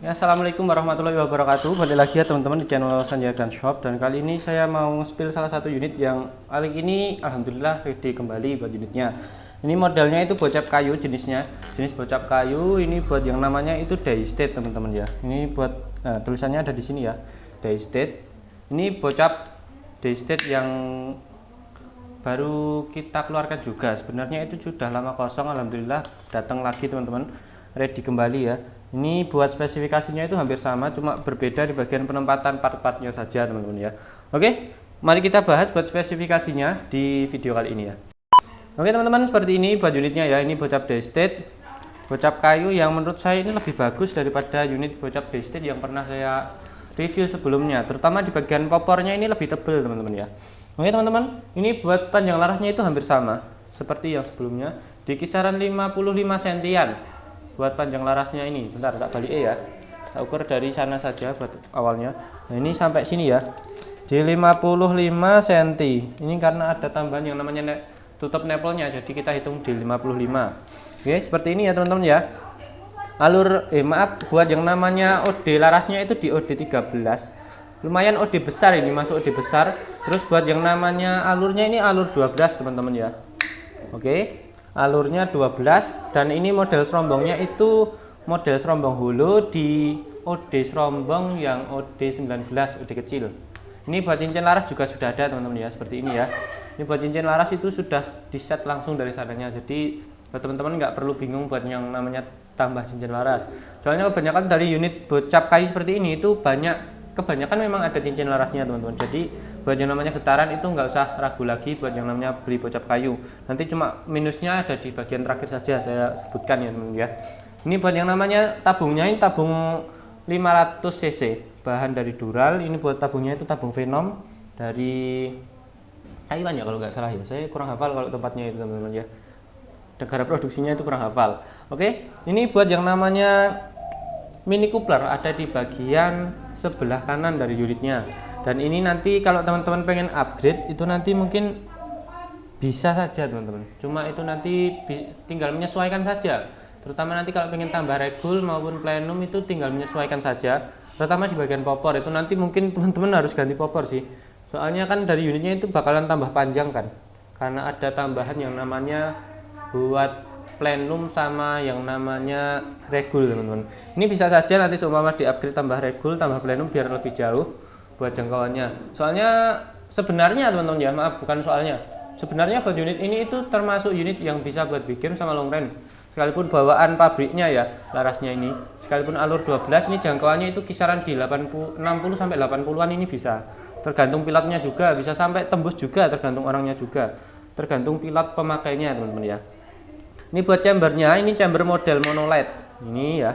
Ya, assalamualaikum warahmatullahi wabarakatuh. Balik lagi ya teman-teman di channel Sanjaya Gun Shop. Dan kali ini saya mau spill salah satu unit yang kali ini alhamdulillah ready kembali buat unitnya. Ini modelnya itu bocap kayu, jenis bocap kayu. Ini buat yang namanya itu Daystate teman-teman ya. Ini buat tulisannya ada di sini ya, Daystate. Ini bocap Daystate yang baru kita keluarkan juga. Sebenarnya itu sudah lama kosong, alhamdulillah datang lagi teman-teman, ready kembali ya. Ini buat spesifikasinya itu hampir sama, cuma berbeda di bagian penempatan part-partnya saja teman-teman ya. Oke, mari kita bahas buat spesifikasinya di video kali ini ya. Oke teman-teman, seperti ini buat unitnya ya. Ini bocap Daystate, bocap kayu yang menurut saya ini lebih bagus daripada unit bocap Daystate yang pernah saya review sebelumnya. Terutama di bagian popornya ini lebih tebal teman-teman ya. Oke teman-teman, ini buat panjang larasnya itu hampir sama seperti yang sebelumnya, di kisaran 55 cm. Buat panjang larasnya ini, bentar tak balik ya, tak ukur dari sana saja buat awalnya. Nah ini sampai sini ya, di 55 cm. Ini karena ada tambahan yang namanya tutup nepelnya, jadi kita hitung di 55. Oke, seperti ini ya teman-teman ya. Buat yang namanya OD larasnya itu di OD 13. Lumayan OD besar, ini masuk OD besar. Terus buat yang namanya alurnya ini alur 12 teman-teman ya. Oke, alurnya 12, dan ini model serombongnya itu model serombong hulu di OD serombong yang OD 19, OD kecil. Ini buat cincin laras juga sudah ada teman-teman ya, seperti ini ya. Ini buat cincin laras itu sudah di set langsung dari sananya, jadi buat teman-teman nggak perlu bingung buat yang namanya tambah cincin laras. Soalnya kebanyakan dari unit bocap kayu seperti ini itu kebanyakan memang ada cincin larasnya teman-teman. Jadi buat yang namanya getaran itu nggak usah ragu lagi buat yang namanya beli bocap kayu. Nanti cuma minusnya ada di bagian terakhir saja saya sebutkan ya teman-teman ya. Ini buat yang namanya tabungnya, ini tabung 500 cc, bahan dari Dural. Ini buat tabungnya itu tabung Venom dari Taiwan ya kalau nggak salah ya. Saya kurang hafal kalau tempatnya itu teman-teman ya. Negara produksinya itu kurang hafal. Oke, ini buat yang namanya mini coupler ada di bagian sebelah kanan dari unitnya. Dan ini nanti kalau teman-teman pengen upgrade itu nanti mungkin bisa saja teman-teman. Cuma itu nanti tinggal menyesuaikan saja. Terutama nanti kalau pengen tambah regul maupun plenum itu tinggal menyesuaikan saja. Terutama di bagian popor itu nanti mungkin teman-teman harus ganti popor sih. Soalnya kan dari unitnya itu bakalan tambah panjang kan. Karena ada tambahan yang namanya buat plenum sama yang namanya regul teman-teman. Ini bisa saja nanti seumpama di upgrade tambah regul tambah plenum biar lebih jauh buat jangkauannya. Soalnya sebenarnya teman-teman ya, maaf bukan soalnya. Sebenarnya buat unit ini itu termasuk unit yang bisa buat bikin sama long range. Sekalipun bawaan pabriknya ya, larasnya ini. Sekalipun alur 12 ini jangkauannya itu kisaran di 60 sampai 80-an ini bisa. Tergantung pilotnya juga, bisa sampai tembus juga tergantung orangnya juga. Tergantung pilot pemakainya teman-teman ya. Ini buat chambernya, ini chamber model monolight. Ini ya,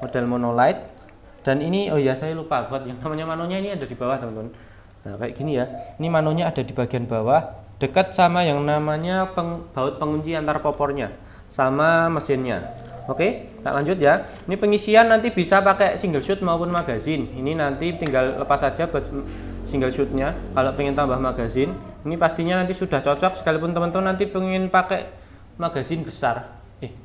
model monolight. Dan ini oh ya saya lupa buat yang namanya manonya ini ada di bawah teman-teman. Nah kayak gini ya, ini manonya ada di bagian bawah, dekat sama yang namanya baut pengunci antar popornya sama mesinnya. Oke, tak lanjut ya. Ini pengisian nanti bisa pakai single shoot maupun magazine. Ini nanti tinggal lepas saja buat single shootnya. Kalau pengen tambah magazine, ini pastinya nanti sudah cocok. Sekalipun teman-teman nanti pengen pakai magazine besar,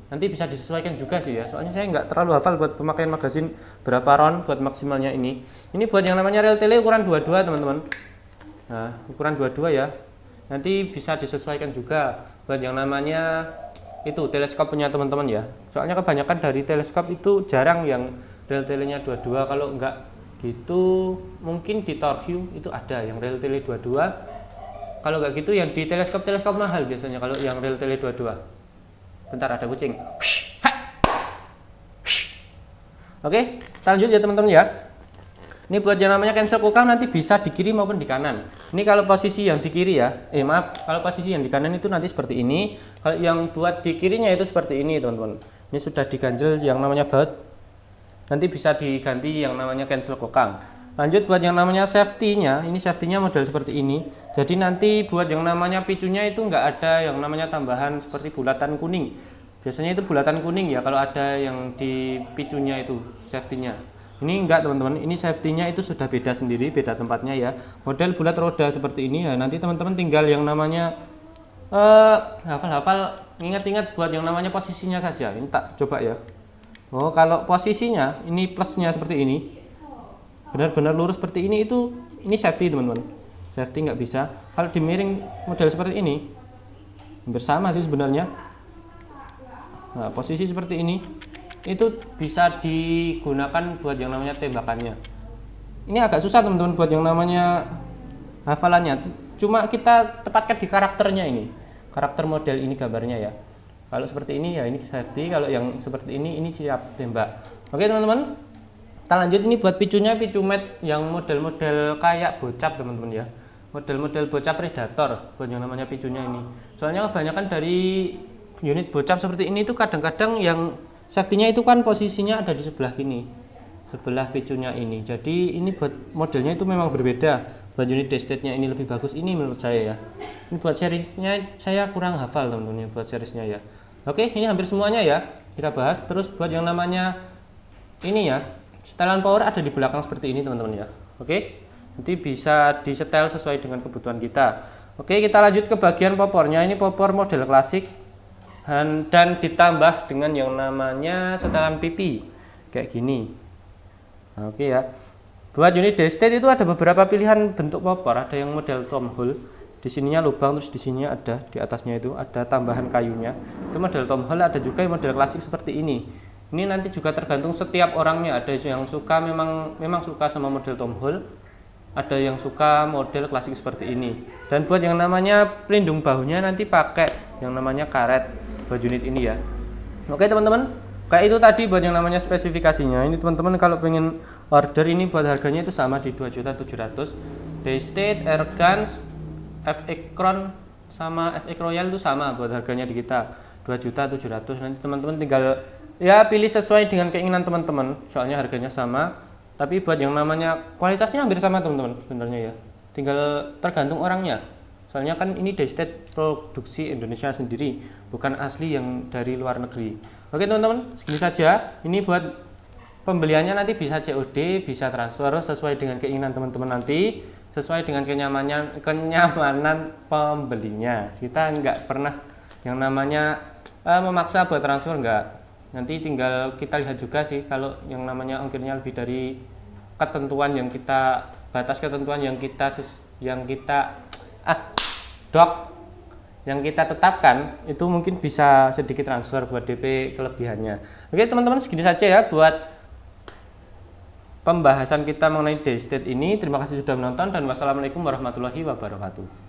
nanti bisa disesuaikan juga sih ya. Soalnya saya nggak terlalu hafal buat pemakaian magazine berapa round buat maksimalnya ini. Ini buat yang namanya rel tele ukuran 22 teman-teman. Nah ukuran 22 ya. Nanti bisa disesuaikan juga buat yang namanya itu teleskop punya teman-teman ya. Soalnya kebanyakan dari teleskop itu jarang yang rel telenya 22. Kalau nggak gitu mungkin di Torview itu ada yang rel tele 22. Kalau nggak gitu yang di teleskop mahal biasanya kalau yang rel tele 22. Bentar ada kucing. Oke, kita lanjut ya teman-teman ya. Ini buat yang namanya cancel kokang nanti bisa di kiri maupun di kanan. Ini kalau posisi yang di kiri ya, kalau posisi yang di kanan itu nanti seperti ini. Kalau yang buat di kirinya itu seperti ini teman-teman. Ini sudah diganjel yang namanya baut. Nanti bisa diganti yang namanya cancel kokang. Lanjut buat yang namanya safety-nya, ini safety-nya model seperti ini. Jadi nanti buat yang namanya picunya itu nggak ada yang namanya tambahan seperti bulatan kuning. Biasanya itu bulatan kuning ya kalau ada yang di picunya itu safety-nya. Ini enggak teman-teman, ini safety-nya itu sudah beda sendiri, beda tempatnya ya. Model bulat roda seperti ini ya. Nanti teman-teman tinggal yang namanya hafal-hafal, ingat-ingat buat yang namanya posisinya saja. Ini tak coba ya. Oh, kalau posisinya ini plusnya seperti ini, benar-benar lurus seperti ini, ini safety teman-teman. Safety nggak bisa. Kalau dimiring model seperti ini, hampir sama sih sebenarnya. Nah, posisi seperti ini itu bisa digunakan buat yang namanya tembakannya. Ini agak susah teman-teman buat yang namanya hafalannya. Cuma kita tepatkan di karakternya ini, karakter model ini gambarnya ya. Kalau seperti ini ya ini safety, kalau yang seperti ini siap tembak. Oke teman-teman, kita lanjut. Ini buat picunya, picu mat yang model-model kayak bocap teman-teman ya, model-model bocap predator buat yang namanya picunya ini. Soalnya kebanyakan dari unit bocap seperti ini itu kadang-kadang yang safety-nya itu kan posisinya ada di sebelah kini, sebelah picunya ini. Jadi ini buat modelnya itu memang berbeda. Buat unit destate-nya ini lebih bagus ini menurut saya ya. Ini buat serinya saya kurang hafal teman-teman buat seriesnya ya. Oke, ini hampir semuanya ya kita bahas. Terus buat yang namanya ini ya, setelan power ada di belakang seperti ini teman-teman ya. Oke, nanti bisa disetel sesuai dengan kebutuhan kita. Oke, kita lanjut ke bagian popornya. Ini popor model klasik dan ditambah dengan yang namanya setelan pipi kayak gini. Oke ya. Buat unit destate itu ada beberapa pilihan bentuk popor. Ada yang model tom hole, di sininya lubang, terus di sininya ada, di atasnya itu ada tambahan kayunya. Itu model tom hole. Ada juga yang model klasik seperti ini. Ini nanti juga tergantung setiap orangnya. Ada yang suka memang suka sama model tom hole, ada yang suka model klasik seperti ini. Dan buat yang namanya pelindung bahunya nanti pakai yang namanya karet buat unit ini ya. Oke teman-teman, kayak itu tadi buat yang namanya spesifikasinya. Ini teman-teman kalau pengen order ini buat harganya itu sama di 2.700.000. Daystate, Airguns, FX Crown sama FX Royal itu sama buat harganya di kita 2.700.000. Nanti teman-teman tinggal ya pilih sesuai dengan keinginan teman-teman. Soalnya harganya sama, tapi buat yang namanya kualitasnya hampir sama teman-teman sebenarnya ya. Tinggal tergantung orangnya. Soalnya kan ini Daystate produksi Indonesia sendiri, bukan asli yang dari luar negeri. Oke teman-teman, segini saja. Ini buat pembeliannya nanti bisa COD, bisa transfer sesuai dengan keinginan teman-teman nanti, sesuai dengan kenyamanan pembelinya. Kita nggak pernah yang namanya memaksa buat transfer, nggak. Nanti tinggal kita lihat juga sih kalau yang namanya ongkirnya lebih dari ketentuan yang kita batas ketentuan yang kita yang kita tetapkan, itu mungkin bisa sedikit transfer buat DP kelebihannya. Oke teman-teman, segini saja ya buat pembahasan kita mengenai Daystate ini. Terima kasih sudah menonton dan wassalamualaikum warahmatullahi wabarakatuh.